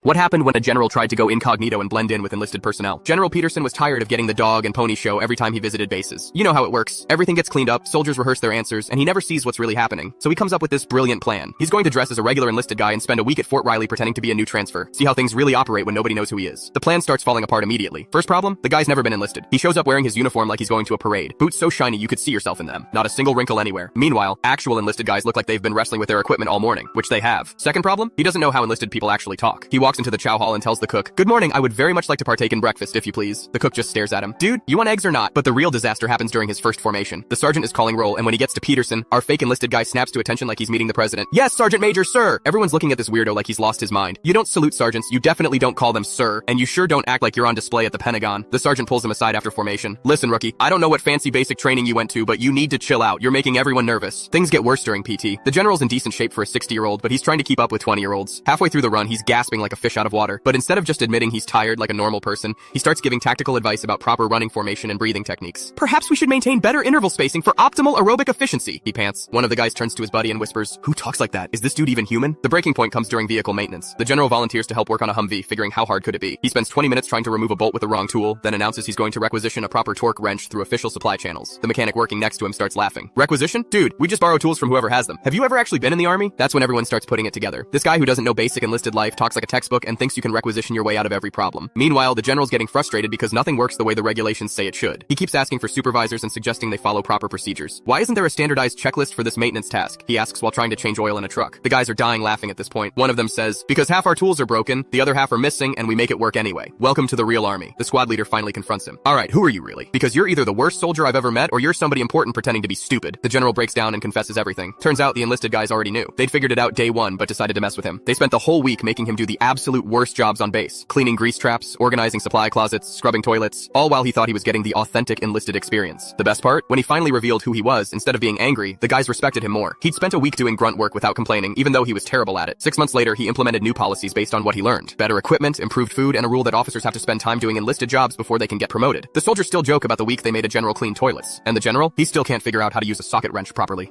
What happened when a general tried to go incognito and blend in with enlisted personnel? General Peterson was tired of getting the dog and pony show every time he visited bases. You know how it works. Everything gets cleaned up, soldiers rehearse their answers, and he never sees what's really happening. So he comes up with this brilliant plan. He's going to dress as a regular enlisted guy and spend a week at Fort Riley pretending to be a new transfer. See how things really operate when nobody knows who he is. The plan starts falling apart immediately. First problem, the guy's never been enlisted. He shows up wearing his uniform like he's going to a parade. Boots so shiny you could see yourself in them. Not a single wrinkle anywhere. Meanwhile, actual enlisted guys look like they've been wrestling with their equipment all morning, which they have. Second problem, he doesn't know how enlisted people actually talk. He walks into the chow hall and tells the cook, "Good morning, I would very much like to partake in breakfast if you please." The cook just stares at him. "Dude, you want eggs or not?" But the real disaster happens during his first formation. The sergeant is calling roll, and when he gets to Peterson, our fake enlisted guy snaps to attention like he's meeting the president. "Yes, Sergeant Major, sir!" Everyone's looking at this weirdo like he's lost his mind. You don't salute sergeants, you definitely don't call them sir, and you sure don't act like you're on display at the Pentagon. The sergeant pulls him aside after formation. "Listen, rookie, I don't know what fancy basic training you went to, but you need to chill out. You're making everyone nervous." Things get worse during PT. The general's in decent shape for a 60-year-old, but he's trying to keep up with 20-year-olds. Halfway through the run, he's gasping like a fish out of water. But instead of just admitting he's tired like a normal person, he starts giving tactical advice about proper running formation and breathing techniques. "Perhaps we should maintain better interval spacing for optimal aerobic efficiency," he pants. One of the guys turns to his buddy and whispers, "Who talks like that? Is this dude even human?" The breaking point comes during vehicle maintenance. The general volunteers to help work on a Humvee, figuring how hard could it be. He spends 20 minutes trying to remove a bolt with the wrong tool, then announces he's going to requisition a proper torque wrench through official supply channels. The mechanic working next to him starts laughing. "Requisition? Dude, we just borrow tools from whoever has them. Have you ever actually been in the army?" That's when everyone starts putting it together. This guy who doesn't know basic enlisted life talks like a textbook and thinks you can requisition your way out of every problem. Meanwhile, the general's getting frustrated because nothing works the way the regulations say it should. He keeps asking for supervisors and suggesting they follow proper procedures. "Why isn't there a standardized checklist for this maintenance task?" he asks while trying to change oil in a truck. The guys are dying laughing at this point. One of them says, "Because half our tools are broken, the other half are missing, and we make it work anyway. Welcome to the real army." The squad leader finally confronts him. "Alright, who are you really? Because you're either the worst soldier I've ever met or you're somebody important pretending to be stupid." The general breaks down and confesses everything. Turns out the enlisted guys already knew. They'd figured it out day one, but decided to mess with him. They spent the whole week making him do the absolute worst jobs on base. Cleaning grease traps, organizing supply closets, scrubbing toilets, all while he thought he was getting the authentic enlisted experience. The best part? When he finally revealed who he was, instead of being angry, the guys respected him more. He'd spent a week doing grunt work without complaining, even though he was terrible at it. 6 months later, he implemented new policies based on what he learned. Better equipment, improved food, and a rule that officers have to spend time doing enlisted jobs before they can get promoted. The soldiers still joke about the week they made a general clean toilets. And the general? He still can't figure out how to use a socket wrench properly.